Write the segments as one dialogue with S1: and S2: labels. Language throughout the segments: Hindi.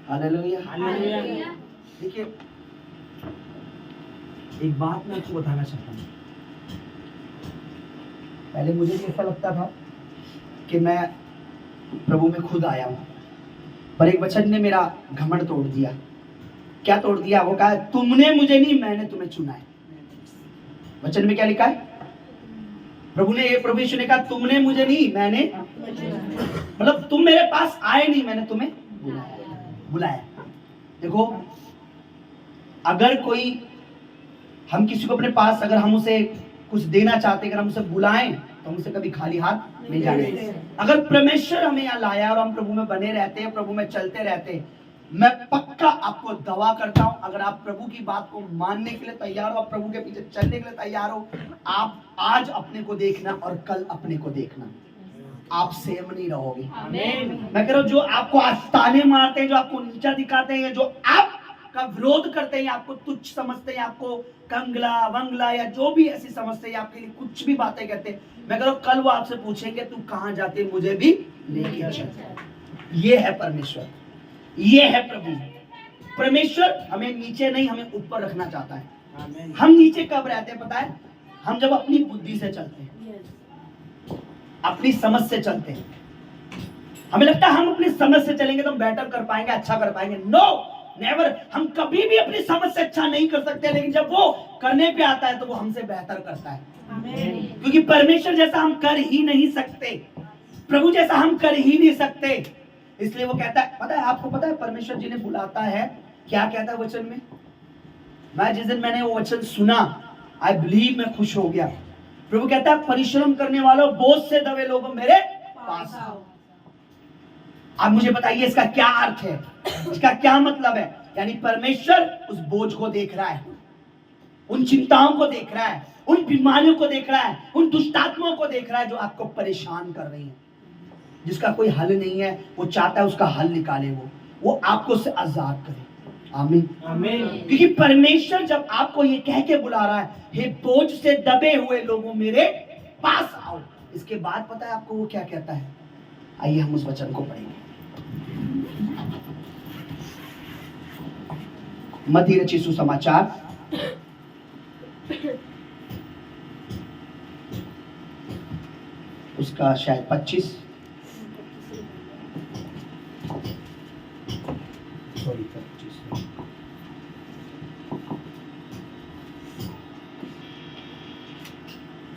S1: हालेलुया।
S2: हालेलुया।
S1: देखिए, एक बात मैं आपको बताना चाहता हूँ। पहले मुझे भी ऐसा लगता था कि मैं प्रभु में खुद आया हूँ, पर एक वचन ने मेरा घमंड तोड़ दिया। क्या तोड़ दिया? वो कहा, तुमने मुझे नहीं, मैंने तुम्हें चुना है। वचन में क्या लिखा है? प्रभु यीशु ने कहा, तुमने मुझे नहीं, मैंने, मतलब तुम मेरे पास आए नहीं, मैंने तुम्हें बुलाया। देखो, अगर कोई, हम किसी को अपने पास, अगर हम उसे कुछ देना चाहते हैं, अगर हम उसे बुलाएं, तो हम उसे कभी खाली हाथ नहीं जाने। अगर परमेश्वर हमें यहाँ लाया और हम प्रभु में बने रहते हैं, प्रभु में चलते रहते हैं, मैं पक्का आपको दवा करता हूं, अगर आप प्रभु की बात को मानने के लिए तैयार हो, आप प्रभु के पीछे चलने के लिए तैयार हो, आप आज अपने को देखना और कल अपने को देखना, आप सेम नहीं रहोगे। मैं कह रहा हूं, जो आपको आज ताने मारते हैं, जो आपको नीचा दिखाते हैं, जो आपका विरोध करते हैं, आपको तुच्छ समझते हैं, आपको कंगला वंगला या जो भी ऐसी समझते हैं, आपके लिए कुछ भी बातें कहते हैं, मैं कह रहा हूं, कल वो आपसे पूछेंगे, तू कहां जाते, मुझे भी लेके चल। ये है परमेश्वर, ये है प्रभु। परमेश्वर हमें नीचे नहीं, हमें ऊपर रखना चाहता है। हम नीचे कब रहते हैं पता है? हम जब अपनी बुद्धि से चलते हैं, अपनी समझ से चलते हैं। हमें लगता है हम अपनी समझ से चलेंगे तो हम बेटर कर पाएंगे, अच्छा कर पाएंगे। No, never. हम कभी भी अपनी समझ से अच्छा नहीं कर सकते, लेकिन जब वो करने पे आता है तो वो हमसे बेहतर करता है। क्योंकि परमेश्वर जैसा हम कर ही नहीं सकते, प्रभु जैसा हम कर ही नहीं सकते। इसलिए वो कहता है, पता है आपको, पता है परमेश्वर जिन्हें बुलाता है क्या कहता है वचन में? मैं जिस दिन मैंने वो वचन सुना, आई बिलीव, मैं खुश हो गया। प्रभु कहता है, परिश्रम करने वालों, बोझ से दबे लोगों, मेरे पास आओ। आप मुझे बताइए इसका क्या अर्थ है, इसका क्या मतलब है? यानी परमेश्वर उस बोझ को देख रहा है, उन चिंताओं को देख रहा है, उन बीमारियों को देख रहा है, उन दुष्टात्माओं को देख रहा है जो आपको परेशान कर रही है, जिसका कोई हल नहीं है। वो चाहता है उसका हल निकाले, वो आपको से आजाद करे। आमीन, आमीन। क्योंकि परमेश्वर जब आपको ये कह के बुला रहा है, हे बोझ से दबे हुए लोगों, मेरे पास आओ, इसके बाद पता है आपको वो क्या कहता है? आइए हम उस वचन को पढ़ेंगे। मत्ती रचित सुसमाचार उसका शायद 25,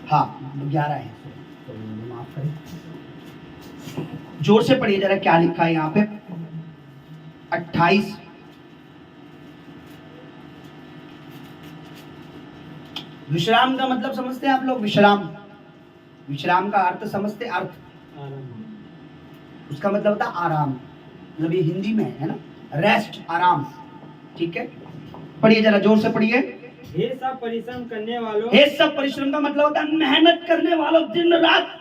S1: हाँ 11 है, तो माफ करें। जोर से पढ़िए जरा, क्या लिखा है यहाँ पे? 28। विश्राम का मतलब समझते हैं आप लोग? विश्राम, विश्राम का अर्थ समझते? अर्थ, उसका मतलब होता है आराम। मतलब ये हिंदी में है ना, रेस्ट, आराम। ठीक है, पढ़िए जरा, जोर से पढ़िए।
S2: हे सब परिश्रम करने वालों,
S1: हे सब परिश्रम का मतलब होता है मेहनत करने वालों, दिन रात।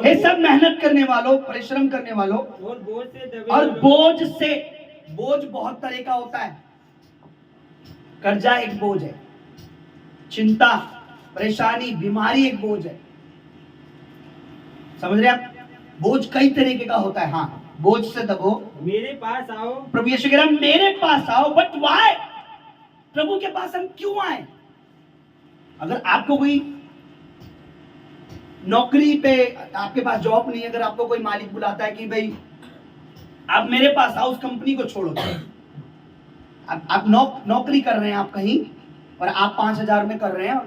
S1: हे सब मेहनत करने वालों, परिश्रम करने वालों,
S2: और बोझ से दबे,
S1: और बोझ से, बोझ बहुत तरह का होता है। कर्जा एक बोझ है, चिंता, परेशानी, बीमारी एक बोझ है। समझ रहे आप? बोझ कई तरीके का होता है। हाँ, बोझ से दबो,
S2: मेरे पास आओ।
S1: प्रभु यीशु कह रहा है, मेरे पास आओ। But why? प्रभु के पास हम क्यों आए? अगर आपको कोई नौकरी पे, आपके पास जॉब नहीं है, अगर आपको कोई मालिक बुलाता है कि भाई आप मेरे पास आओ, उस कंपनी को छोड़ो, आप नौकरी कर रहे हैं आप कहीं, और आप 5,000 में कर रहे हैं,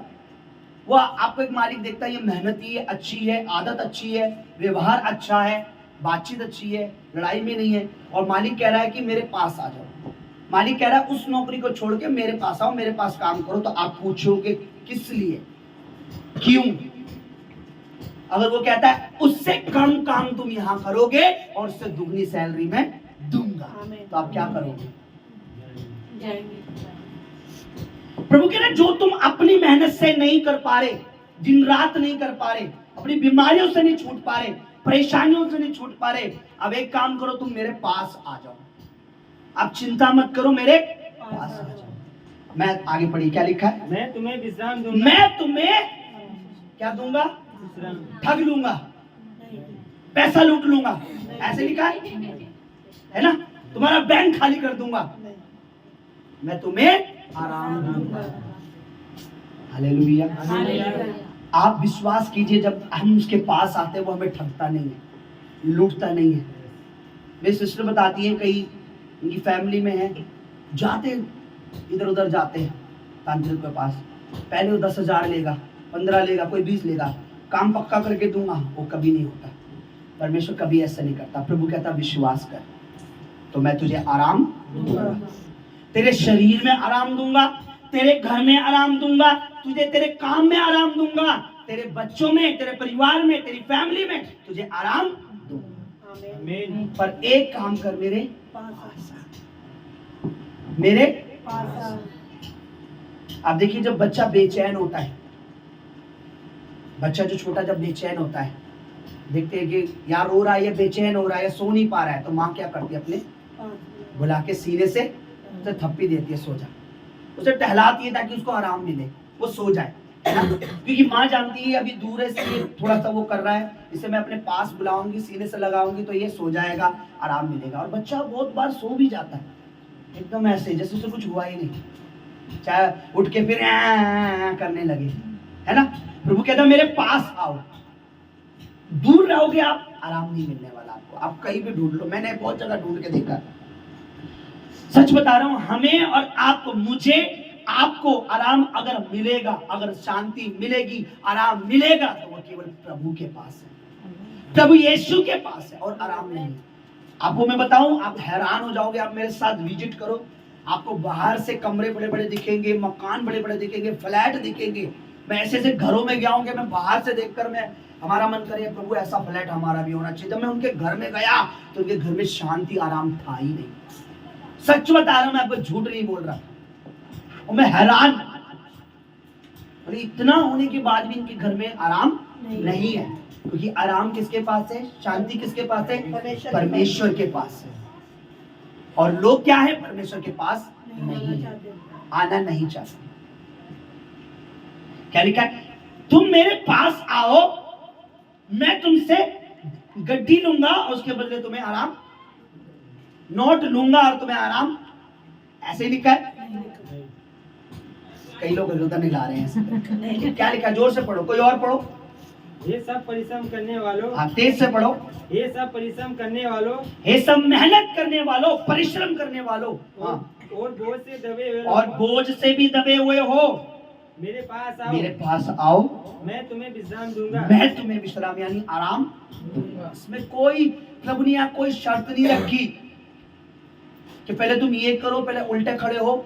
S1: वो आपको एक मालिक देखता है, ये मेहनती है, अच्छी है, आदत अच्छी है, व्यवहार अच्छा है, बातचीत अच्छी है, लड़ाई में नहीं है, और मालिक कह रहा है कि मेरे पास आ जाओ। मालिक कह रहा है उस नौकरी को छोड़ के मेरे पास आओ, मेरे पास काम करो। तो आप पूछोगे किस लिए, क्यों? अगर वो कहता है उससे कम काम तुम यहां करोगे और उससे दुगनी सैलरी में दूंगा, तो आप क्या करोगे? प्रभु कह रहे जो तुम अपनी मेहनत से नहीं कर पा रहे, दिन रात नहीं कर पा रहे, अपनी बीमारियों से नहीं छूट पा रहे, परेशानियों से नहीं छूट पा रहे, अब एक काम करो, तुम मेरे पास आ जाओ। आप चिंता मत करो, मेरे पास आ जाओ। मैं आगे पढ़ी, क्या लिखा है?
S2: मैं तुम्हें विश्राम दूंगा।
S1: मैं तुम्हें क्या दूंगा? ठग लूंगा, पैसा लूट लूंगा, ऐसे लिखा है। है ना, तुम्हारा बैंक खाली कर दूंगा, मैं तुम्हें आराम दूंगा। हालेलुया। आप विश्वास कीजिए, जब हम उसके पास आते हैं वो हमें ठगता नहीं है, लूटता नहीं है। मेरी सिस्टर बताती है, कई उनकी फैमिली में है, जाते इधर उधर जाते हैं तांत्रिक के पास, पहले वो 10,000 लेगा, 15 लेगा, कोई 20 लेगा, काम पक्का करके दूंगा, वो कभी नहीं होता। परमेश्वर कभी ऐसा नहीं करता। प्रभु कहता विश्वास कर तो मैं तुझे आराम दूंगा, तेरे शरीर में आराम दूंगा, तेरे घर में आराम दूंगा, तुझे तेरे काम में आराम दूंगा, तेरे बच्चों में, तेरे परिवार में, तेरी फैमिली में तुझे आराम दूंगा।
S2: आमीन।
S1: पर एक काम कर, मेरे पास आ। मेरे आप देखिए, जब बच्चा बेचैन होता है, बच्चा जो छोटा जब बेचैन होता है, देखते हैं कि यार रो रहा है, या बेचैन हो रहा है, या सो नहीं पा रहा है, तो माँ क्या करती है, अपने बुला के सीने से उसे थप्पी देती है, सो जा, उसे टहलाती है ताकि उसको आराम मिले, वो सो जाए, है ना? क्योंकि माँ जानती है अभी दूर है, इसलिए थोड़ा सा वो कर रहा है, इसे मैं अपने पास बुलाऊंगी, सीने से लगाऊंगी तो ये सो जाएगा, आराम मिलेगा। और बच्चा बहुत बार सो भी जाता है एकदम ऐसे जैसे उसे कुछ हुआ ही नहीं, चाहे उठ के फिर करने लगे, है ना। प्रभु कहता मेरे पास आओ, दूर रहोगे आप, आराम नहीं मिलने वाला आपको, आप कहीं भी ढूंढ लो, मैंने बहुत जगह ढूंढ के देखा। सच बता रहा हूं, हमें और आपको, मुझे आपको आराम अगर मिलेगा, अगर शांति मिलेगी, आराम मिलेगा, तो वो केवल प्रभु के पास है, प्रभु यीशु के पास है, और आराम नहीं। आपको मैं बताऊं, आप हैरान हो जाओगे, आप मेरे साथ विजिट करो, आपको बाहर से कमरे बड़े बड़े दिखेंगे, मकान बड़े बड़े दिखेंगे, फ्लैट दिखेंगे। मैं ऐसे ऐसे घरों में गया हूं कि मैं बाहर से देखकर मैं हमारा मन करे प्रभु ऐसा फ्लैट हमारा भी होना चाहिए। जब मैं उनके घर में गया तो उनके घर में शांति आराम था ही नहीं। सच बता रहा हूं, मैं आपको झूठ नहीं बोल रहा, और मैं हैरान, अरे इतना होने के बाद भी इनके घर में आराम नहीं है, क्योंकि आराम किसके पास है, शांति किसके पास है, परमेश्वर के पास है। और लोग क्या है, परमेश्वर के पास नहीं आना नहीं चाहते। क्या लिखा है, तुम मेरे पास आओ, मैं तुमसे गड्डी लूंगा और उसके बदले तुम्हें आराम, नोट लूंगा और तुम्हें आराम, ऐसे ही लिखा है। कई लोग हृदय नहीं ला रहे हैं। क्या लिखा है, जोर से पढ़ो, कोई और पढ़ो।
S2: ये सब परिश्रम करने वालों,
S1: हाँ तेज से पढ़ो।
S2: ये सब परिश्रम करने वालों,
S1: ये सब मेहनत करने वालों, परिश्रम करने वालों, हाँ,
S2: और बोझ से दबे हुए
S1: और बोझ से भी दबे हुए हो,
S2: मेरे पास आओ,
S1: मेरे पास आओ,
S2: मैं तुम्हें विश्राम दूंगा।
S1: मैं तुम्हें विश्राम यानी आराम दूंगा। इसमें कोई प्रभु ने यहाँ कोई शर्त नहीं रखी कि पहले तुम ये करो, पहले उल्टे खड़े हो,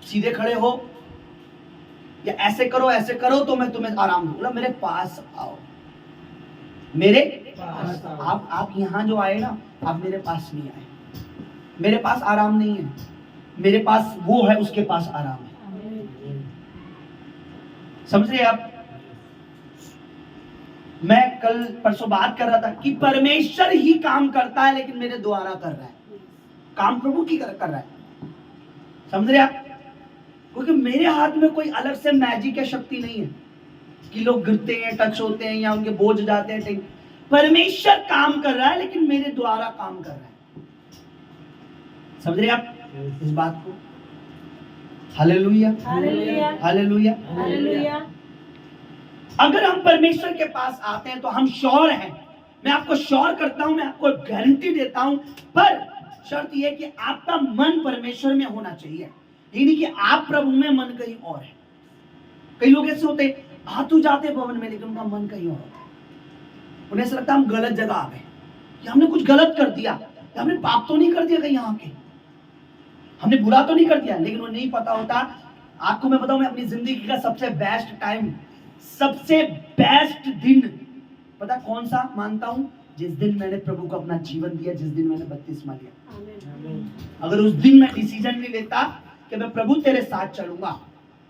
S1: सीधे खड़े हो, या ऐसे करो तो मैं तुम्हें आराम दूंगा। मेरे पास आओ, मेरे पास आओ। आप यहाँ जो आए ना, आप मेरे पास नहीं आए, मेरे पास आराम नहीं है, मेरे पास वो है, उसके पास आराम है। समझ रहे आप। मैं कल परसों बात कर रहा था कि परमेश्वर ही काम करता है, लेकिन मेरे द्वारा कर रहा है, काम प्रभु की कर रहा है। समझ रहे आप, क्योंकि मेरे हाथ में कोई अलग से मैजिक या शक्ति नहीं है कि लोग गिरते हैं, टच होते हैं, या उनके बोझ जाते हैं। परमेश्वर काम कर रहा है, लेकिन मेरे द्वारा काम कर रहा है। समझ रहे आप इस बात को। Hallelujah,
S3: hallelujah,
S1: hallelujah,
S3: hallelujah.
S1: अगर हम परमेश्वर के पास आते हैं तो हम श्योर हैं, मैं आपको श्योर करता हूं, मैं आपको गारंटी देता हूं, पर शर्त यह कि आपका मन परमेश्वर में होना चाहिए, ये नहीं कि आप प्रभु में, मन कहीं और है। कई लोग ऐसे होते हैं, तो जाते भवन में, लेकिन उनका मन कहीं और होता है। उन्हें ऐसा लगता है हम गलत जगह आ गए, कि हमने कुछ गलत कर दिया, कि हमने पाप तो नहीं कर दिया कहीं आके, हमने बुरा तो नहीं कर दिया। लेकिन वो नहीं पता होता। आपको मैं बताऊं, मैं अपनी जिंदगी का सबसे बेस्ट टाइम, सबसे बेस्ट दिन पता कौन सा मानता हूं, जिस दिन मैंने प्रभु को अपना जीवन दिया, जिस दिन मैंने बपतिस्मा लिया। अगर उस दिन मैं डिसीजन नहीं लेता कि मैं प्रभु तेरे साथ चलूंगा,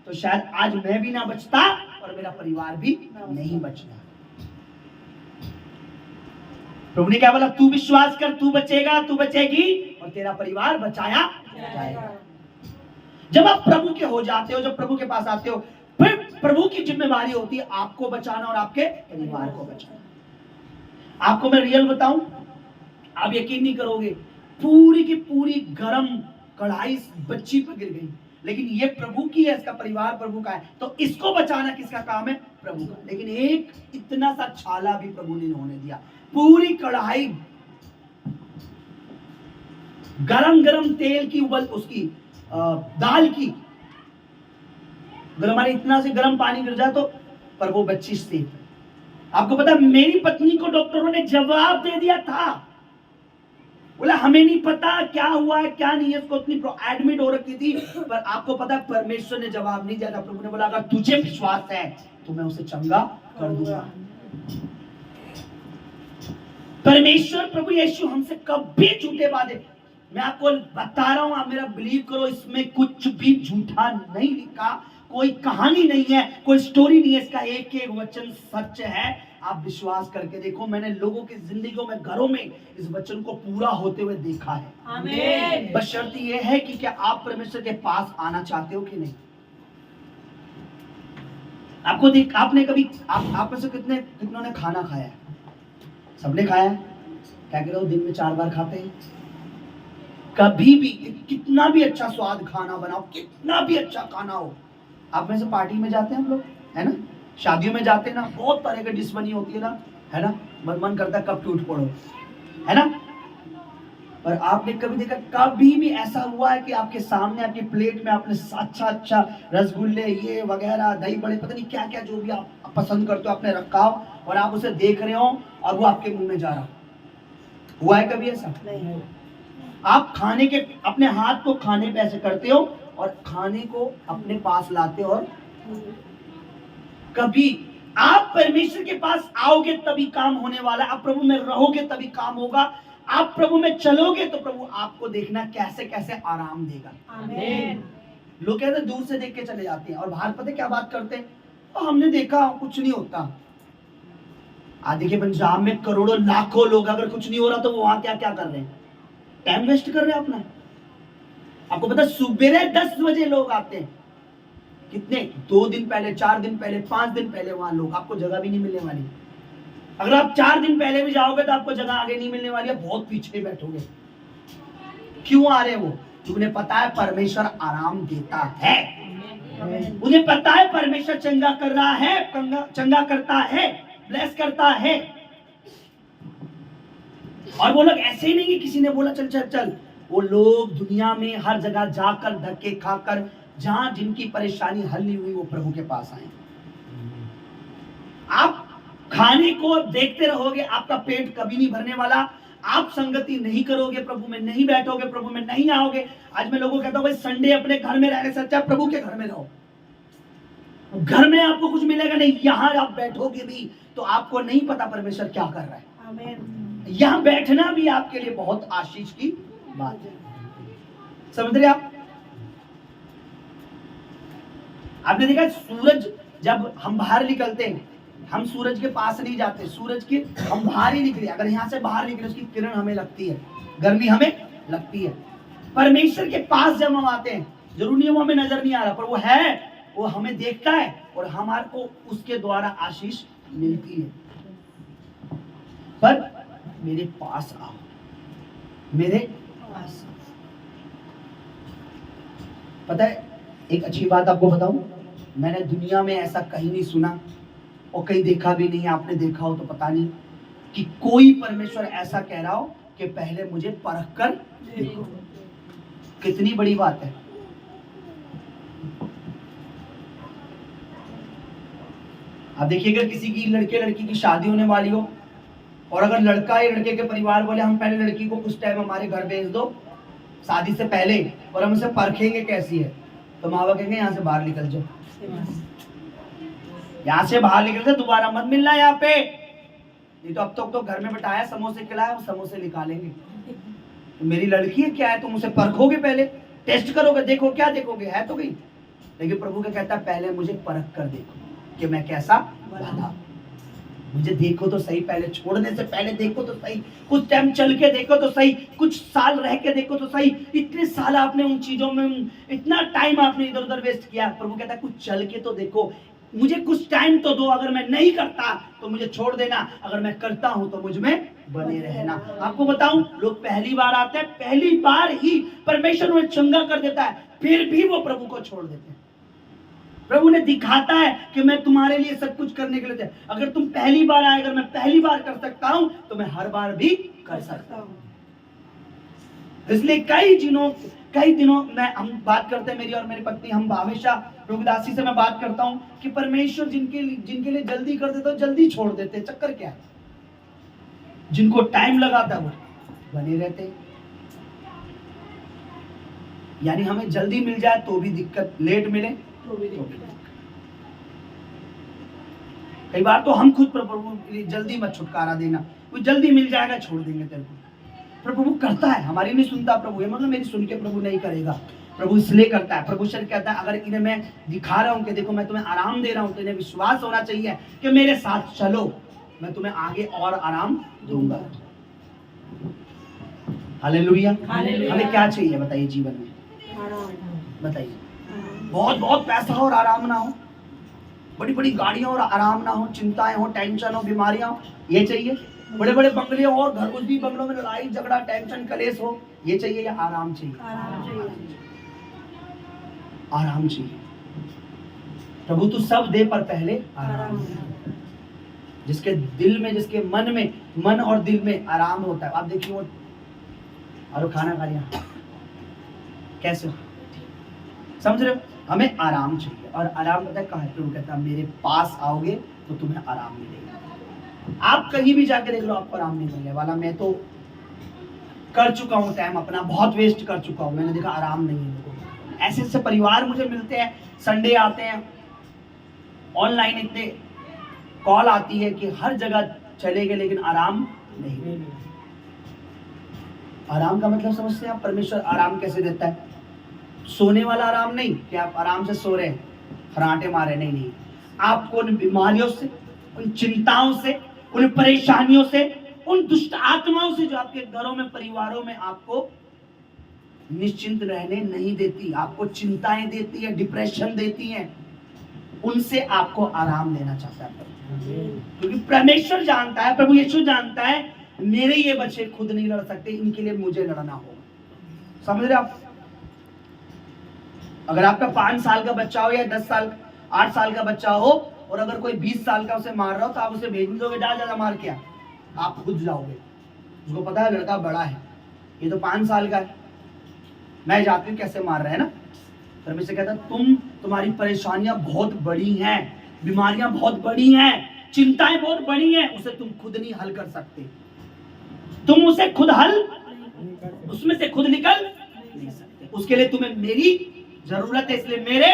S1: तो शायद आज मैं भी ना बचता और मेरा परिवार भी नहीं बचता। प्रभु ने क्या बोला, तू विश्वास कर, तू बचेगा, तू बचेगी, और तेरा परिवार बचाया जाएगा। जब आप प्रभु के हो जाते हो, जब प्रभु के पास आते हो, फिर प्रभु की जिम्मेवारी होती है आपको बचाना और आपके परिवार को बचाना। आपको मैं रियल बताऊं, आप यकीन नहीं करोगे, पूरी की पूरी गरम कढ़ाई इस बच्ची पर गिर गई, लेकिन ये प्रभु की है, इसका परिवार प्रभु का है, तो इसको बचाना किसका काम है? प्रभु का। लेकिन एक इतना सा छाला भी प्रभु ने होने दिया। पूरी कढ़ाई गरम गरम तेल की उबल, उसकी दाल की, अगर हमारे इतना से गर्म पानी गिर जाए तो, पर वो बच्ची सेफ है। आपको पता, मेरी पत्नी को डॉक्टरों ने जवाब दे दिया था, बोला हमें नहीं पता क्या हुआ है क्या नहीं है, उसको इतनी एडमिट हो रखी थी, पर आपको पता परमेश्वर ने जवाब नहीं दिया था। प्रभु ने बोला अगर तुझे विश्वास है तो मैं उसे चंगा कर दूंगा। परमेश्वर प्रभु यीशु हमसे कभी झूठे वादे, मैं आपको बता रहा हूं, आप मेरा बिलीव करो, इसमें कुछ भी झूठा नहीं लिखा, कोई कहानी नहीं है, कोई स्टोरी नहीं है, इसका एक एक वचन सच है। आप विश्वास करके देखो, मैंने लोगों की जिंदगियों में, घरों में इस वचन को पूरा होते हुए देखा है।
S3: आमीन।
S1: बस शर्त यह है कि क्या आप परमेश्वर के पास आना चाहते हो कि नहीं। आपको देख, आपने कभी आप में से कितनों ने खाना खाया है? सबने खाया है। क्या कहते हो, दिन में 4 बार खाते हैं? कभी भी कितना भी अच्छा स्वाद खाना बनाओ, कितना भी अच्छा खाना हो, आप में से पार्टी में जाते हैं हम लोग, है ना, शादियों में जाते हैं ना, बहुत तरह की डिश बनी होती है ना, है ना, मन करता है कब टूट पड़ो, है ना। पर आपने कभी देखा, कभी भी ऐसा हुआ है कि आपके सामने आपकी प्लेट में आपने अच्छा रसगुल्ले ये वगैरह दही बड़े पता नहीं क्या क्या जो भी आप पसंद करते हो आपने रखा हो, और आप उसे देख रहे हो और वो आपके मुंह में जा रहा हुआ है? कभी ऐसा
S3: नहीं।
S1: आप खाने के, अपने हाथ को खाने पे ऐसे करते हो और खाने को अपने पास लाते हो, और कभी आप परमेश्वर के पास आओगे तभी काम होने वाला है, आप प्रभु में रहोगे तभी काम होगा, आप प्रभु में चलोगे तो प्रभु आपको देखना कैसे कैसे आराम देगा।
S3: आमीन।
S1: लोग कहते हैं दूर से देख के चले जाते हैं, और बाहर पता क्या बात करते हैं, तो हमने देखा कुछ नहीं होता। आज देखिए पंजाब में करोड़ों लाखों लोग, अगर कुछ नहीं हो रहा तो वो वहां क्या क्या कर रहे हैं? टाइम वेस्ट कर रहे हैं अपना। आपको पता सुबह 10 बजे लोग आते हैं, कितने 2 दिन पहले, 4 दिन पहले, 5 दिन पहले वहां लोग, आपको जगह भी नहीं मिलने वाली। अगर आप 4 दिन पहले भी जाओगे तो आपको जगह आगे नहीं मिलने वाली है, बहुत पीछे बैठोगे। क्यों आ रहे हैं वो? उन्हें पता है परमेश्वर आराम देता है, उन्हें पता है परमेश्वर चंगा कर रहा है, चंगा करता है, ब्लेस करता है। और वो लोग ऐसे ही नहीं कि किसी ने बोला चल चल चल, वो लोग दुनिया में हर जगह जाकर धक्के खाकर, जहां जिनकी परेशानी हल नहीं हुई, वो प्रभु के पास आए। आप खाने को देखते रहोगे, आपका पेट कभी नहीं भरने वाला। आप संगति नहीं करोगे, प्रभु में नहीं बैठोगे, प्रभु में नहीं आओगे। आज मैं लोगों को कहता हूं भाई, संडे अपने घर में रहने से अच्छा प्रभु के घर में रहो। घर में आपको कुछ मिलेगा नहीं, यहां आप बैठोगे भी तो आपको नहीं पता परमेश्वर क्या कर रहा है।
S3: आमीन।
S1: यहां बैठना भी आपके लिए बहुत आशीष की बात है। समझ रहे आप? आपने देखा सूरज, जब हम बाहर निकलते हैं, हम सूरज के पास नहीं जाते, सूरज के हम बाहर ही निकले, अगर यहां से बाहर निकले उसकी किरण हमें लगती है, गर्मी हमें लगती है। परमेश्वर के पास जब हम आते हैं, जरूरी नहीं वो हमें नजर नहीं आ रहा, पर वो है, वो हमें देखता है और हमारे को उसके द्वारा आशीष मिलती है। पर मेरे पास आओ, मेरे पास। पता है एक अच्छी बात आपको बताऊं, मैंने दुनिया में ऐसा कहीं नहीं सुना और कहीं देखा भी नहीं, आपने देखा हो तो पता नहीं, कि कोई परमेश्वर ऐसा कह रहा हो कि पहले मुझे परख कर देखो। कितनी बड़ी बात है। आप देखिए, अगर किसी की लड़के की शादी होने वाली हो, और अगर लड़का या लड़के के परिवार बोले हम पहले लड़की को कुछ टाइम हमारे घर भेज दो शादी से पहले, और हम उसे परखेंगे कैसी है, तो माँ बाप कहेंगे यहाँ से बाहर निकल जाओ, यहाँ से बाहर निकल जाओ, दोबारा मत मिलना यहाँ पे, नहीं तो अब तक तो घर में बिठाया, समोसे खिलाया, समोसे निकालेंगे। तो मेरी लड़की है क्या है, तुम उसे परखोगे, पहले टेस्ट करोगे, देखो क्या देखोगे, है तो गई। लेकिन प्रभु क्या कहता है, पहले मुझे परख कर देखो कि मैं कैसा बना, मुझे देखो तो सही, पहले छोड़ने से पहले देखो तो सही, कुछ टाइम चल के देखो तो सही, कुछ साल रह के देखो तो सही। इतने साल आपने उन चीजों में, इतना टाइम आपने इधर उधर वेस्ट किया, प्रभु कहता है कुछ चल के तो देखो, मुझे कुछ टाइम तो दो, अगर मैं नहीं करता तो मुझे छोड़ देना, अगर मैं करता हूं तो मुझ में बने रहना। आपको बताऊं, लोग पहली बार आते हैं, पहली बार ही परमेश्वर उन्हें चंगा कर देता है, फिर भी वो प्रभु को छोड़ देते हैं। प्रभु ने दिखाता है कि मैं तुम्हारे लिए सब कुछ करने के लिए, अगर तुम पहली बार आए, अगर मैं पहली बार कर सकता हूं तो मैं हर बार भी कर सकता हूं। इसलिए कई दिनों में हम बात करते हैं, मेरी और मेरी पत्नी, हम हमेशा प्रभुदासी से मैं बात करता हूं कि परमेश्वर जिनके लिए जल्दी कर देता है जल्दी छोड़ देते हैं। चक्कर क्या है? जिनको टाइम लगाता है वो बने रहते हैं। यानी हमें जल्दी मिल जाए तो भी दिक्कत, लेट मिले तो भी दिक्कत। कई बार तो हम खुद प्रभु जल्दी मत छुटकारा देना, वो जल्दी मिल जाएगा छोड़ देंगे तेरे को। प्रभु करता है, हमारी नहीं सुनता प्रभु, ये मतलब मेरी सुन के प्रभु नहीं करेगा। प्रभु इसलिए करता है। प्रभु शरीर कहता है, अगर इन्हें मैं दिखा रहा हूं कि देखो मैं तुम्हें आराम दे रहा हूं, तो इन्हें विश्वास होना चाहिए कि मेरे साथ चलो, मैं तुम्हें आगे और आराम दूंगा। हालेलुया। हमें क्या चाहिए बताइए जीवन में? बताइए। बहुत पैसा और आराम ना हो, बड़ी बड़ी गाड़ियां और आराम ना हो, चिंताएं हो, टेंशन हो, बीमारियां हो, ये चाहिए? बड़े बड़े बंगले और घर, उस भी बंगलों में लड़ाई झगड़ा टेंशन कलेश हो, ये चाहिए या आराम चाहिए? आराम चाहिए। प्रभु तू सब दे पर पहले आराम। जिसके दिल में, जिसके मन और दिल में आराम होता है, आप देखिए वो और खाना खा लिया कैसे हो, समझ रहे हो? हमें आराम चाहिए, और आराम पता है कहाँ है? प्रभु कहता है मेरे पास आओगे तो तुम्हें आराम मिलेगा। आप कहीं भी जाके देख लो, आपको आराम नहीं मिलने वाला। मैं तो कर चुका हूँ, टाइम अपना बहुत वेस्ट कर चुका हूँ, मैंने देखा आराम नहीं है मेरे को। ऐसे परिवार मुझे मिलते हैं, संडे आते हैं, ऑनलाइन इतने कॉल आती है कि हर जगह चले गए लेकिन आराम नहीं। आराम का मतलब समझते हैं आप? परमेश्वर आराम कैसे देता है? सोने वाला आराम नहीं कि आप आराम से सो रहे हैं, खराटे मारे, नहीं। आपको उन बीमारियों से, उन चिंताओं से, उन परेशानियों से, उन दुष्ट आत्माओं से जो आपके घरों में, परिवारों में आपको निश्चिंत रहने नहीं देती, आपको चिंताएं देती है, डिप्रेशन देती हैं, उनसे आपको आराम देना चाहता है। क्योंकि परमेश्वर जानता है, प्रभु यीशु जानता है, मेरे ये बच्चे खुद नहीं लड़ सकते, इनके लिए मुझे लड़ना होगा। समझ रहे आप? अगर आपका 5 साल का बच्चा हो या 10 साल 8 साल का बच्चा हो, और अगर कोई 20 साल का उसे मार रहा हो, तो आप उसे भेज दोगे ज्यादा मार के? आप खुद जाओगे। उसको पता है लड़का बड़ा है, ये तो 5 साल का है, मैं जाती हूँ कैसे मार रहे हैं ना। परमेश्वर कहता तुम्हारी परेशानियां बहुत बड़ी हैं, बीमारियां बहुत बड़ी हैं, चिंताएं बहुत बड़ी हैं, उसे तुम खुद नहीं हल कर सकते। तुम उसे खुद उसमें से खुद निकल नहीं सकते। उसके लिए तुम्हें मेरी जरूरत है, इसलिए मेरे,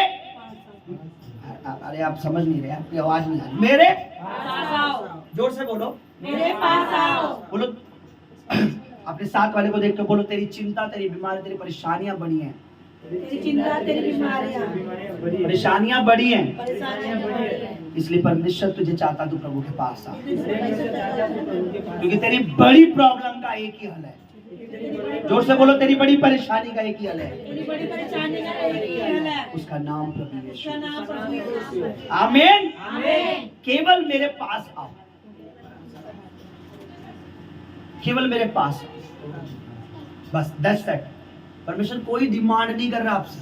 S1: अरे आप समझ नहीं रहे, आपकी आवाज नहीं आ रही। मेरे पास आओ, जोर से बोलो, मेरे पास आओ। बोलो अपने साथ वाले को देख के बोलो, तेरी चिंता, तेरी बीमारी, तेरी परेशानियां बड़ी हैं,
S3: तेरी चिंता, तेरी बीमारियां,
S1: परेशानियां बड़ी हैं, इसलिए परमेश्वर तुझे चाहता तू प्रभु के पास आ, क्योंकि तेरी बड़ी प्रॉब्लम का एक ही हल है। जोर से बोलो, तेरी बड़ी परेशानी का एक ही हल है,
S3: तेरी बड़ी परेशानी का एक ही हल है,
S1: उसका नाम प्रभु यीशु।
S3: उसका नाम प्रभु यीशु है।
S1: आमीन।
S3: आमीन।
S1: केवल मेरे पास आओ, केवल मेरे पास आओ, बस दैट्स इट। परमेश्वर कोई डिमांड नहीं कर रहा आपसे।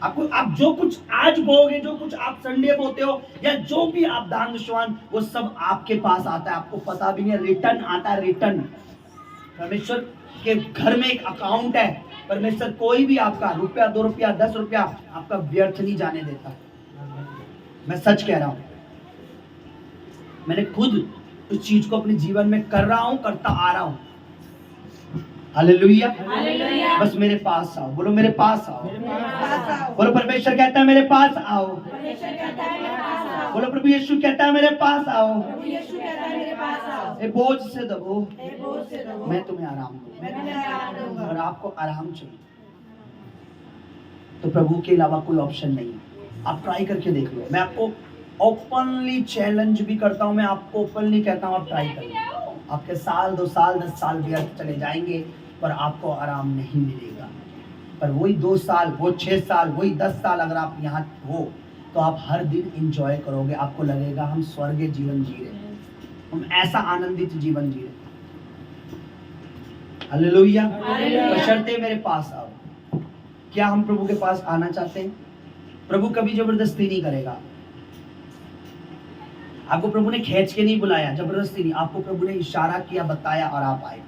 S1: आपको, आप जो कुछ आज बोगे, जो कुछ आप संडे बोते हो, या जो भी आप दान दुश्वान, वो सब आपके पास आता है, आपको पता भी नहीं, रिटर्न आता है, रिटर्न। परमेश्वर के घर में एक अकाउंट है, परमेश्वर कोई भी आपका रुपया, 2 रुपया, 10 रुपया आपका व्यर्थ नहीं जाने देता। मैं सच कह रहा हूं, मैंने खुद उस चीज को अपने जीवन में कर रहा हूं, करता आ रहा हूं। हालेलुया। बस मेरे पास आओ, बोलो मेरे पास आओ, बोलो परमेश्वर कहता है मेरे पास आओ, बोलो प्रभु यीशु कहता है मेरे पास आओ, बोझ से दबो, मैं तुम्हें आराम दूंगा। और आपको आराम चाहिए तो प्रभु के अलावा कोई ऑप्शन नहीं है। आप ट्राई करके देख लो। मैं आपको ओपनली चैलेंज भी करता हूं, मैं आपको ओपनली कहता हूं, आप ट्राई करिए। आपके साल, 2 साल, 10 साल व्यर्थ चले जाएंगे, पर आपको आराम नहीं मिलेगा। पर वही 2 साल, वो 6 साल, वही 10 साल अगर आप यहाँ हो, तो आप हर दिन एंजॉय करोगे, आपको लगेगा हम स्वर्गीय जीवन जी रहे हैं, हम ऐसा आनंदित जीवन जी रहे हैं। हालेलुया।
S3: हालेलुया।
S1: बशर्ते मेरे पास आओ। क्या हम प्रभु के पास आना चाहते हैं? प्रभु कभी जबरदस्ती नहीं करेगा। आपको प्रभु ने खींच के नहीं बुलाया, जबरदस्ती नहीं, आपको प्रभु ने इशारा किया, बताया और आप आए।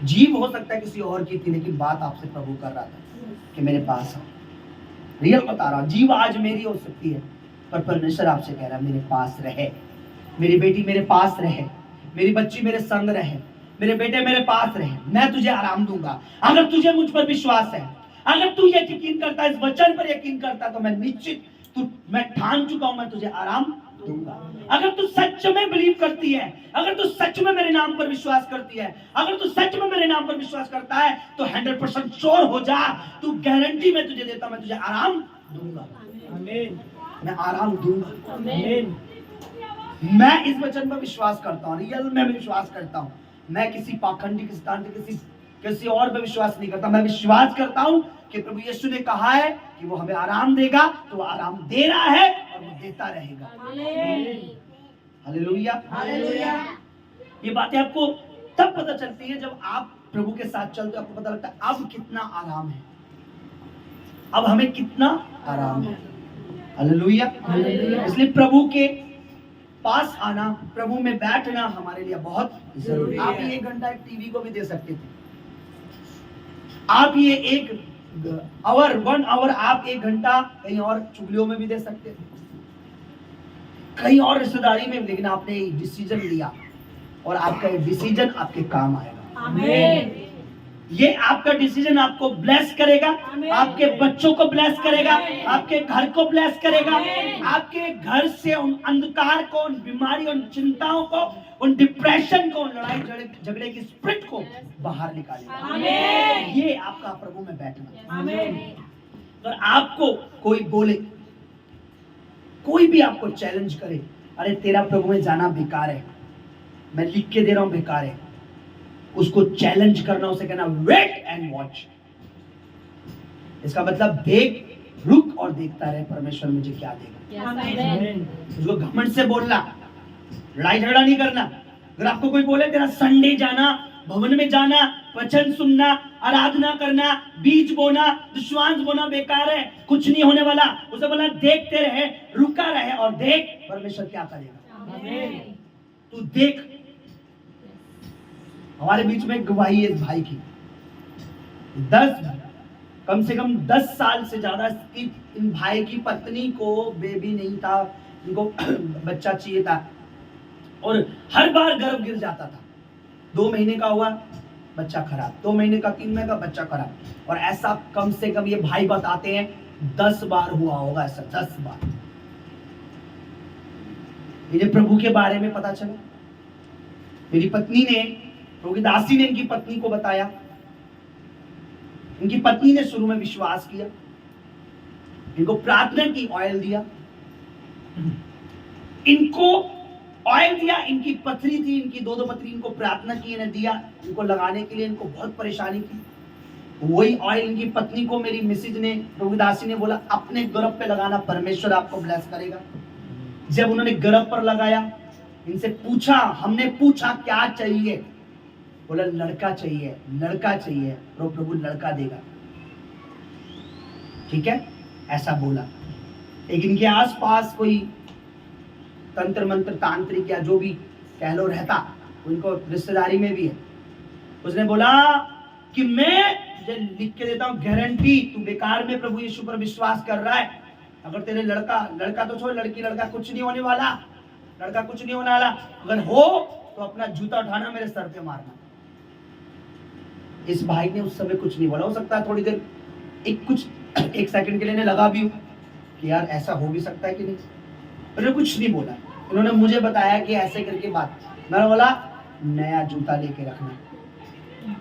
S1: जीव हो सकता है किसी और की थी, लेकिन बात आपसे प्रभु कर रहा था कि मेरे पास आओ। रियल बता रहा हूं, जीव आज मेरी हो सकती है, पर परमेश्वर आपसे कह रहा है मेरे पास रहे, मेरी बेटी मेरे पास रहे, मेरी बच्ची मेरे संग रहे, मेरे बेटे मेरे पास रहे, मैं तुझे आराम दूंगा। अगर तुझे मुझ पर विश्वास है, अगर तू ये यकीन करता है, इस वचन पर यकीन करता है, तो मैं निश्चित मैं ठान चुका हूं, मैं तुझे आराम दूंगा। अगर तू सच में बिलीव करती है, अगर तू सच में मेरे नाम पर विश्वास करती है, अगर तू सच में मेरे नाम पर विश्वास करता है, तो 100% श्योर हो जा, तू गारंटी मैं तुझे देता, मैं तुझे आराम दूंगा।
S2: आमीन।
S1: मैं आराम दूंगा।
S2: आमीन।
S1: मैं इस वचन पर विश्वास करता हूँ, रियल में विश्वास करता हूँ। मैं किसी पाखंडी, किसी और पे विश्वास नहीं करता। मैं विश्वास करता हूँ कि प्रभु यीशु ने कहा है कि वो हमें आराम देगा, तो वो आराम दे रहा है और वो देता रहेगा। हालेलुया।
S3: हालेलुया।
S1: ये बातें आपको तब पता चलती है जब आप प्रभु के साथ चलते हो, आपको पता लगता है अब कितना आराम है, अब हमें कितना आराम है। हालेलुया।
S3: हालेलुया।
S1: इसलिए प्रभु के पास आना, प्रभु में बैठना हमारे लिए बहुत जरूरी है। आप ये 1 घंटा टीवी को भी दे सकते थे, आप ये 1 आवर आप 1 घंटा कहीं और चुगलियों में भी दे सकते थे, कहीं और रिश्तेदारी में, लेकिन आपने डिसीजन लिया और आपका डिसीजन आपके काम आएगा।
S3: आमीन।
S1: ये आपका डिसीजन आपको ब्लेस करेगा,
S3: आमीन।
S1: आपके बच्चों को ब्लेस करेगा,
S3: आमीन।
S1: आपके घर को ब्लेस करेगा,
S3: आमीन।
S1: आपके घर से उन अंधकार को, उन बीमारी, उन चिंताओं को, उन डिप्रेशन को, उन लड़ाई झगड़े की स्पिरिट को बाहर निकालेगा।
S3: आमीन।
S1: ये आपका प्रभु में बैठना।
S3: आमीन।
S1: और आपको कोई बोले, कोई भी आपको चैलेंज करे, अरे तेरा प्रभु में जाना बेकार है, मैं लिख के दे रहा हूं बेकार है, उसको चैलेंज करना, उसे कहना वेट एंड वॉच। इसका मतलब देख, रुक और देखता रहे परमेश्वर मुझे क्या देगा।
S2: आमीन।
S1: उसको घमंड से बोलना, लड़ाई झगड़ा नहीं करना। अगर आपको कोई बोले तेरा संडे जाना, भवन में जाना, वचन सुनना, आराधना करना, बीज बोना, विश्वास बोना बेकार है, कुछ नहीं होने वाला, उसे बोला देखते रहे, रुका रहे और देख परमेश्वर क्या करेगा।
S2: आमीन।
S1: तू देख। हमारे बीच में गवाही है इस भाई की, कम से कम 10 साल से ज्यादा इन भाई की पत्नी को बेबी नहीं था, इनको बच्चा चाहिए था और हर बार गर्भ गिर जाता था। 2 महीने का हुआ बच्चा खराब, 2 महीने का, 3 महीने का बच्चा खराब, और ऐसा कम से कम ये भाई बताते हैं 10 बार हुआ होगा, ऐसा 10 बार। इन्हें प्रभु के बारे में पता चला, मेरी पत्नी ने, प्रभु की दासी ने इनकी पत्नी को बताया, इनकी पत्नी ने शुरू में विश्वास किया, इनको प्रार्थना की, ऑयल दिया, इनको ऑयल दिया, इनकी पथरी थी, इनकी 2 पथरी, इनको प्रार्थना की, इन्हें दिया, इनको लगाने के लिए, इनको बहुत परेशानी की। वही ऑयल इनकी पत्नी को मेरी मिसेज ने, प्रभु दासी ने बोला अपने गर्भ पे लगाना, परमेश्वर आपको ब्लेस करेगा। जब उन्होंने गर्भ पर लगाया, इनसे पूछा, हमने पूछा क्या चाहिए, बोला लड़का चाहिए, लड़का चाहिए, प्रभु लड़का देगा। ठीक है, ऐसा बोला। लेकिन इनके आसपास कोई तंत्र मंत्र, तांत्रिक या जो भी कह लो रहता, उनको रिश्तेदारी में भी है, उसने बोला कि मैं तुझे लिख के देता हूं गारंटी, तू बेकार में प्रभु यीशु पर विश्वास कर रहा है, अगर तेरे लड़का तो छोड़, लड़की लड़का कुछ नहीं होने वाला, लड़का कुछ नहीं होने वाला, अगर हो तो अपना जूता उठाना, मेरे सर पे मारना। इस भाई ने उस समय कुछ नहीं बोला, हो सकता है थोड़ी देर, एक सेकंड के लिए लगा भी हो कि यार ऐसा हो भी सकता है कि नहीं, उन्होंने कुछ नहीं बोला। इन्होंने मुझे बताया कि ऐसे करके बात, मैंने बोला नया जूता लेके रखना,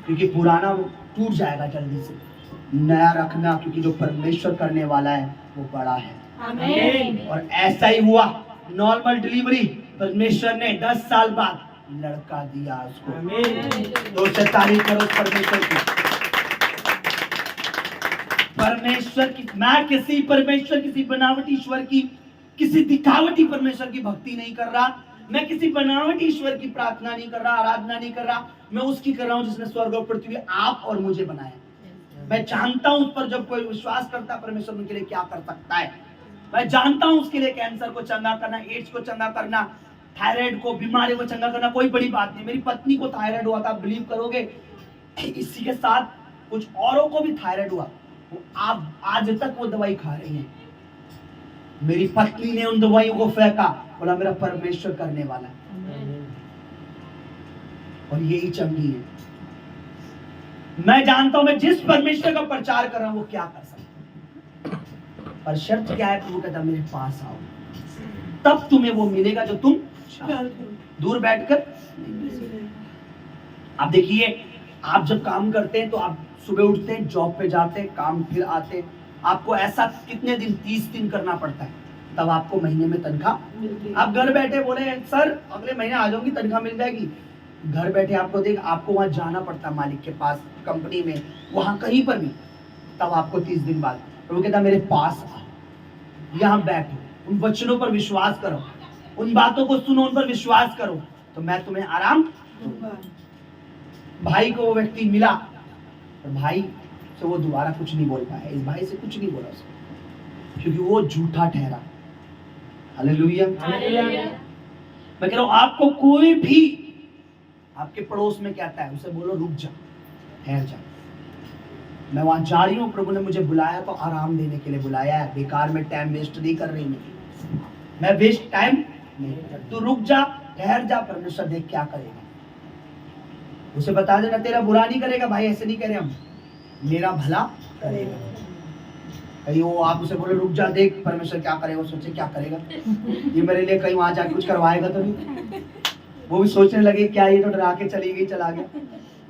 S1: क्योंकि पुराना टूट जाएगा जल्दी से, नया रखना, क्योंकि जो परमेश्वर करने वाला है वो बड़ा है।
S3: आमीन।
S1: और ऐसा ही हुआ, नॉर्मल डिलीवरी, परमेश्वर ने 10 साल बाद लड़का दिया उसको।
S2: आमीन।
S1: तो उससे तारीफ करो उस परमेश्वर की। परमेश्वर की, मैं किसी परमेश्वर, किसी बनावटी ईश्वर की, किसी दिखावटी परमेश्वर की भक्ति नहीं कर रहा। मैं किसी बनावटी ईश्वर की प्रार्थना नहीं कर रहा, आराधना नहीं कर रहा। मैं उसकी कर रहा हूं जिसने स्वर्ग और पृथ्वी, आप और मुझे बनाया। मैं जानता हूं उस पर जब कोई विश्वास करता है परमेश्वर उनके लिए क्या कर सकता है। मैं जानता हूं उसके लिए कैंसर को चंगा करना, एड्स को चंगा करना, थायराइड को, बीमारी को चंगा करना कोई बड़ी बात नहीं। मेरी पत्नी को थायराइड हुआ था, आप बिलीव करोगे? इसी के साथ कुछ औरों को भी थायराइड हुआ, वो आप आज तक वो दवाई खा रही हैं। मेरी पत्नी ने उन दवाइयों को फेंका, बोला मेरा परमेश्वर करने वाला है और यही चंगी है। मैं जानता हूं मैं जिस परमेश्वर का प्रचार कर रहा हूं वो क्या कर सकता है, पर शर्त क्या है? वो कहता मेरे पास आओ, तब तुम्हें वो मिलेगा जो तुम दूर बैठकर। आप देखिए, आप जब काम करते हैं तो आप सुबह उठते हैं, जॉब पे जाते हैं, काम फिर आते हैं, आपको ऐसा कितने दिन, 30 दिन करना पड़ता है, तब आपको महीने में तनख्वाह। आप घर बैठे बोले सर अगले महीने आ जाऊंगी, तनख्वाह मिल जाएगी। घर बैठे आपको आपको वहां जाना पड़ता है, मालिक के पास, कंपनी में, वहां कहीं पर भी, तब आपको 30 दिन बाद। तो वो कहता मेरे पास आओ, यहाँ बैठो, उन वचनों पर विश्वास करो, उन बातों को सुनो, उन पर विश्वास करो, तो मैं तुम्हें आराम दूंगा। भाई को वो व्यक्ति मिला और भाई से वो दोबारा कुछ नहीं बोल पाया, इस भाई से कुछ नहीं बोला उसने, क्योंकि वो झूठा ठहरा। हालेलुया। मैं कह रहा हूं आपको कोई भी आपके पड़ोस में कहता है, उसे बोलो रुक जा, ठहर जा, मैं वहां जा रही हूँ, प्रभु ने मुझे बुलाया तो आराम देने के लिए बुलाया है, बेकार में टाइम वेस्ट नहीं कर रही मैं वेस्ट टाइम नहीं, तू रुक जा, ठहर जा, परमेश्वर देख क्या करेगा। उसे बता देना तेरा बुरा नहीं करेगा भाई, ऐसे नहीं करे हम, मेरा भला करेगा। कहीं वो आप उसे बोलो रुक जा, देख परमेश्वर क्या करेगा, सोचे क्या करेगा, ये मेरे लिए कहीं वहां जाके कुछ करवाएगा तो नहीं। वो भी सोचने लगे क्या ये तो डरा के चली गई, चला गया।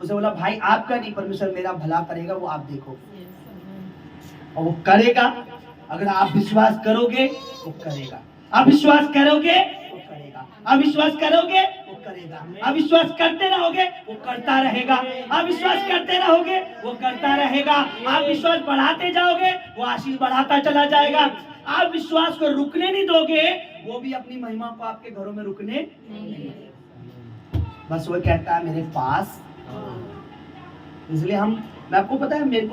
S1: उसे बोला भाई आपका नहीं, परमेश्वर मेरा भला करेगा, वो आप देखो, और वो करेगा। अगर आप विश्वास करोगे वो करेगा, आप विश्वास करोगे वो करेगा, आप विश्वास करोगे वो करेगा, आप विश्वास करते रहोगे वो करता रहेगा, आप विश्वास करते रहोगे वो करता रहेगा, आप विश्वास बढ़ाते जाओगे वो आशीष बढ़ाता चला जाएगा। आप विश्वास को रुकने नहीं दोगे, वो भी अपनी महिमा को आपके घरों में रुकने नहीं। बस वो कहता है मेरे पास। इसलिए मैं आपको पता है, मैं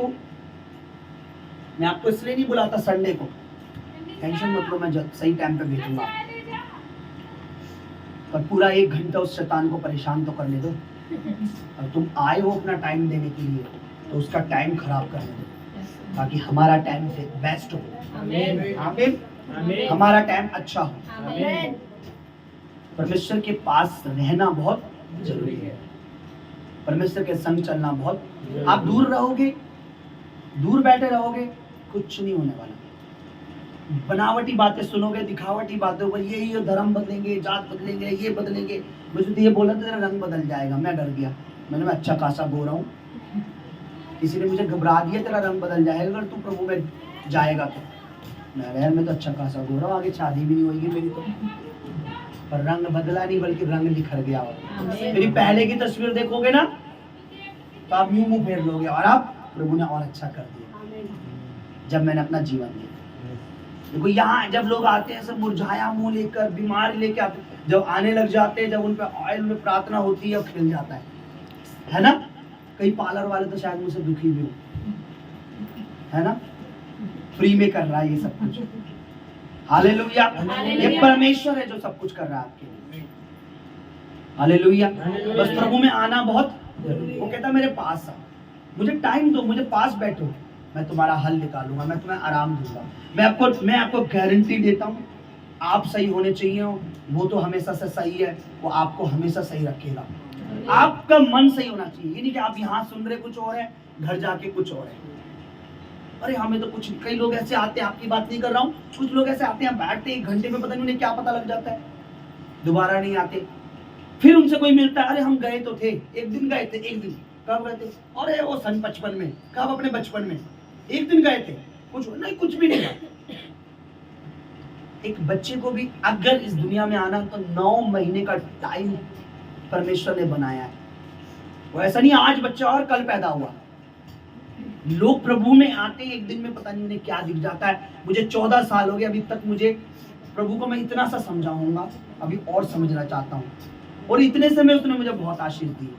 S1: आपको इसलिए नहीं बुलाता संडे को, टेंशन मत लो, मैं सही टाइम पे भेजूंगा, पर पूरा 1 घंटा उस शैतान को परेशान तो करने दो। और तुम आए हो अपना टाइम देने के लिए, तो उसका टाइम खराब करने दो, ताकि हमारा टाइम बेस्ट हो। आमीन, आमीन, हमारा टाइम अच्छा हो। परमेश्वर के पास रहना बहुत जरूरी है, परमेश्वर के संग चलना बहुत। आप दूर रहोगे, दूर बैठे रहोगे, कुछ नहीं होने वाला। बनावटी बातें सुनोगे, दिखावटी बातों पर, ये धर्म बदलेंगे, जात बदलेंगे, ये बदलेंगे, मुझे तो ये बोला तेरा रंग बदल जाएगा। मैं डर गया, मैंने अच्छा खासा बोल रहा हूँ, किसी ने मुझे घबरा दिया तेरा रंग बदल जाएगा अगर तू प्रभु में जाएगा तो। मैं तो अच्छा खासा बोल रहा हूँ, आगे शादी भी नहीं होगी मेरी तो, पर रंग बदला नहीं बल्कि रंग निखर गया। मेरी पहले की तस्वीर देखोगे ना तो आप यूं मुंह फेर लोगे, और आप प्रभु ने और अच्छा कर दिया जब मैंने अपना जीवन दिया। देखो यहाँ जब लोग आते हैं सब मुरझाया मुंह लेकर, बीमार लेके आते, जब आने लग जाते हैं, जब उन पे ऑयल में प्रार्थना होती है, खिल जाता है ना। कई पार्लर वाले तो शायद मुझसे दुखी भी हो, है ना, फ्री में कर रहा है ये सब कुछ। हालेलुया, ये परमेश्वर है जो सब कुछ कर रहा है आपके लिए। हालेलुया, बस प्रभु में आना बहुत जरूरी। वो कहता मेरे पास आओ, मुझे टाइम दो, मुझे पास बैठो, मैं तुम्हारा हल निकालूंगा, मैं तुम्हें आराम दूंगा। मैं आपको गारंटी देता हूँ, आप सही होने चाहिए, वो तो हमेशा से सही है, वो आपको हमेशा सही रखेगा। आपका मन सही होना चाहिए, ये नहीं कि आप यहाँ सुन रहे कुछ और है, घर जाके कुछ और है। अरे हमें तो कुछ, कई लोग ऐसे आते हैं, आपकी बात नहीं कर रहा हूँ, कुछ लोग ऐसे आते हैं, बैठते 1 घंटे में पता नहीं उन्हें क्या पता लग जाता है, दोबारा नहीं आते। फिर उनसे कोई मिलता है, अरे हम गए तो थे, 1 दिन गए थे, 1 दिन कब गए थे? अरे वो सन 55 में, कब? अपने बचपन में 1 दिन गए थे, कुछ नहीं, कुछ भी नहीं। एक बच्चे को भी अगर इस दुनिया में आना तो 9 महीने का टाइम परमेश्वर ने बनाया है। वो ऐसा नहीं आज बच्चा और कल पैदा हुआ, लोग प्रभु में आते हैं, एक दिन में पता नहीं उन्हें क्या दिख जाता है। मुझे 14 साल हो गए, अभी तक मुझे प्रभु को मैं इतना सा समझाऊंगा, अभी और समझना चाहता हूँ, और इतने से में उसने मुझे बहुत आशीष दी।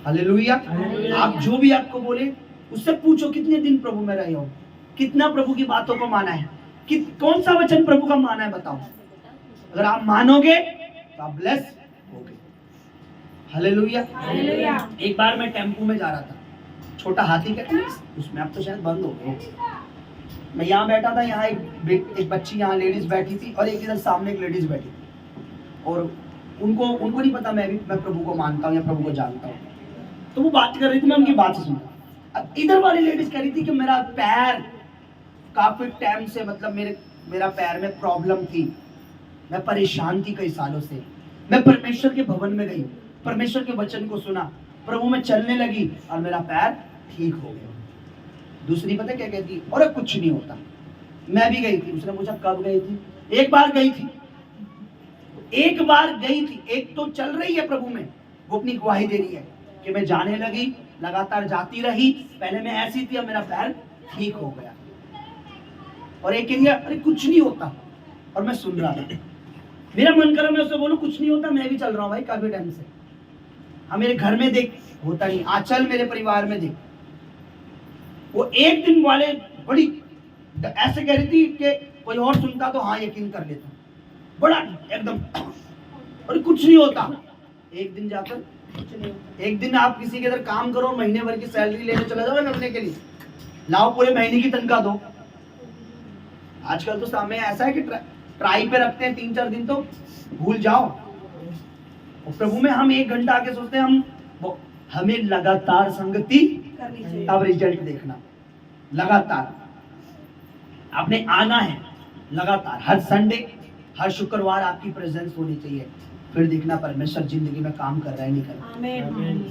S1: हालेलुया।
S2: हालेलुया।
S1: आप जो भी आपको बोले उससे पूछो कितने दिन प्रभु में रहे हो, कितना प्रभु की बातों को माना है, कौन सा वचन प्रभु का माना है, बताओ। अगर आप मानोगे तो आप ब्लेस होगे। हालेलुया।
S3: हालेलुया।
S1: एक बार मैं टेम्पो में जा रहा था, छोटा हाथी कहते हैं उसमें, अब तो शायद बंद हो गए। मैं यहाँ बैठा था, यहाँ एक बच्ची, यहाँ लेडीज बैठी थी, और एक इधर सामने एक लेडीज बैठी थी, और उनको नहीं पता मैं प्रभु को मानता हूँ या प्रभु को जानता हूँ। तो वो बात कर रही थी, मैं उनकी बात सुनता। अब इधर वाली लेडीज कह रही थी कि मेरा पैर काफी टाइम से, मतलब मेरा पैर में प्रॉब्लम थी, मैं परेशान थी कई सालों से। मैं परमेश्वर के भवन में गई, परमेश्वर के वचन को सुना, प्रभु में चलने लगी और मेरा पैर ठीक हो गया। दूसरी पता क्या कहती, और कुछ नहीं होता। मैं भी गई थी, उसने पूछा कब गई थी, एक बार गई थी। एक तो चल रही है प्रभु में, वो अपनी गवाही दे रही है कि मैं जाने लगी, लगातार जाती रही, पहले मैं ऐसी थी, अब मेरा पैर ठीक हो गया। और एक कह दिया अरे कुछ नहीं होता, और मैं सुन रहा था। मेरा मन करा मैं उससे बोलूं कुछ नहीं होता, मैं भी चल रहा हूं भाई काफी टाइम से। हाँ मेरे घर में देख होता नहीं, आचल मेरे परिवार में देख। वो एक दिन वाले बड़ी ऐसे कह रही थी कि कोई और सुनता तो हाँ यकीन कर लेता, बड़ा एकदम, और कुछ नहीं होता। एक दिन जाकर कुछ नहीं होता। एक दिन आप किसी के इधर काम करो, महीने भर की सैलरी लेने चले जाओ करने के लिए, लाओ पूरे महीने की तनख्वाह दो। आजकल तो समय ऐसा है कि ट्राई पे रखते हैं 3-4 दिन, तो भूल जाओ। और प्रभु में हम 1 घंटा आके सोचते हैं हमें लगातार संगति
S3: करनी चाहिए।
S1: तब रिजल्ट देखना। लगातार आपने आना है, लगातार हर संडे, हर शुक्रवार आपकी प्रेजेंस होनी चाहिए, फिर देखना परमेश्वर जिंदगी में काम कर रहा है नहीं कर रहा।
S3: आमीन।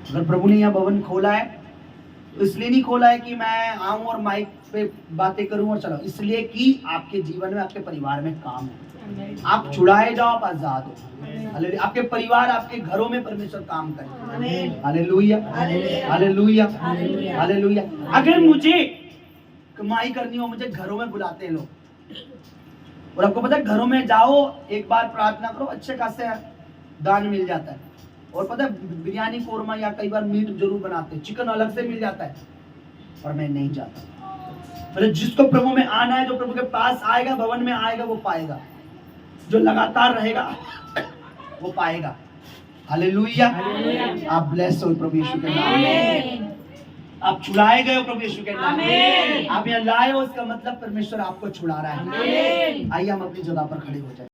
S1: अगर प्रभु ने यह भवन खोला है तो इसलिए नहीं खोला है कि मैं आऊं और माइक पे बातें करूं और चलो, इसलिए कि आपके जीवन में, आपके परिवार में काम है। आप छुड़ाए जाओ, आप आजाद हो। हालेलुया। आपके परिवार, आपके घरों में परमेश्वर काम करे।
S3: आमीन।
S1: Hallelujah, hallelujah, hallelujah. अगर मुझे कमाई करनी हो, मुझे घरों में बुलाते हैं लोग, और आपको पता है घरों में जाओ, एक बार प्रार्थना करो, अच्छे खासे दान मिल जाता है। और पता है बिरयानी, कोरमा या कई बार मीट जरूर बनाते हैं, चिकन अलग से मिल जाता है, और मैं नहीं जाता। मतलब जिसको प्रभु में आना है, जो प्रभु के पास आएगा, भवन में आएगा, वो पाएगा। जो लगातार रहेगा वो पाएगा। हालेलुया। आप ब्लेस हो प्रभु यीशु के नाम में। आप छुड़ाए गए हो प्रभु यीशु के नाम में। आप यहाँ लाए हो, इसका मतलब परमेश्वर आपको छुड़ा रहा है। आइए हम अपनी जगह पर खड़े हो जाए।